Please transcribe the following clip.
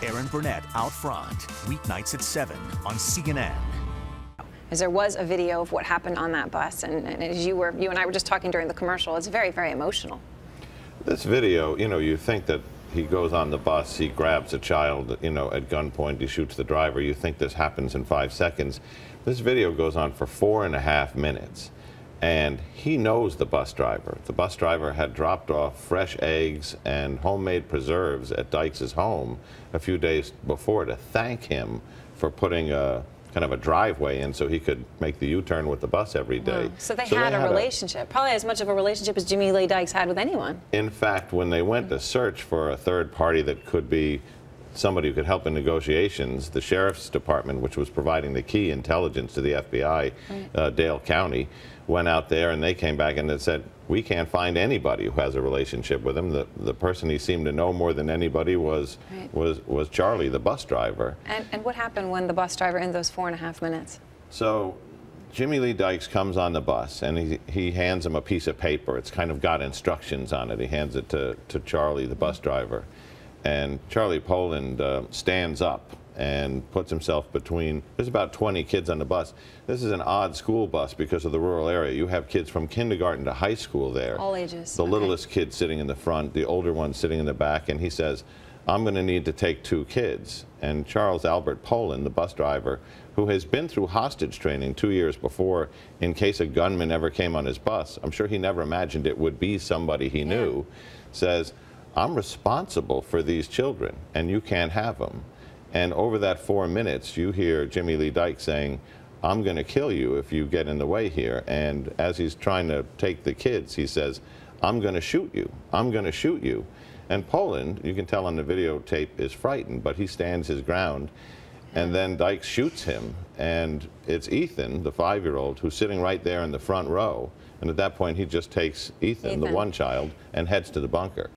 Erin Burnett Out Front, weeknights at 7 on CNN. As there was a video of what happened on that bus, and as you and I were just talking during the commercial, it's very, very emotional. This video, you think that he goes on the bus, he grabs a child, at gunpoint, he shoots the driver. You think this happens in 5 seconds. This video goes on for 4.5 minutes. And he knows the bus driver. The bus driver had dropped off fresh eggs and homemade preserves at Dykes' home a few days before to thank him for putting a kind of a driveway in so he could make the U-turn with the bus every day. Wow. So they had a relationship, probably as much of a relationship as Jimmie Lee Dykes had with anyone. In fact, when they went to search for a third party that could be somebody who could help in negotiations, the sheriff's department, which was providing the key intelligence to the FBI, Dale County, went out there and they came back and they said, we can't find anybody who has a relationship with him. The person he seemed to know more than anybody was Charlie, the bus driver. And what happened when the bus driver in those 4.5 minutes? So Jimmie Lee Dykes comes on the bus and he hands him a piece of paper. It's kind of got instructions on it. He hands it to Charlie, the bus driver. And Charlie Poland stands up and puts himself between, there's about 20 kids on the bus. This is an odd school bus because of the rural area. You have kids from kindergarten to high school there. All ages. The littlest kid sitting in the front, the older one sitting in the back, and he says, I'm going to need to take 2 kids. And Charles Albert Poland, the bus driver, who has been through hostage training 2 years before in case a gunman ever came on his bus, I'm sure he never imagined it would be somebody he knew, says, I'm responsible for these children, and you can't have them. And over that 4 minutes, you hear Jimmie Lee Dykes saying, I'm going to kill you if you get in the way here. And as he's trying to take the kids, he says, I'm going to shoot you. I'm going to shoot you. And Poland, you can tell on the videotape, is frightened, but he stands his ground. And then Dykes shoots him. And it's Ethan, the 5-year-old, who's sitting right there in the front row. And at that point, he just takes Ethan, the one child, and heads to the bunker.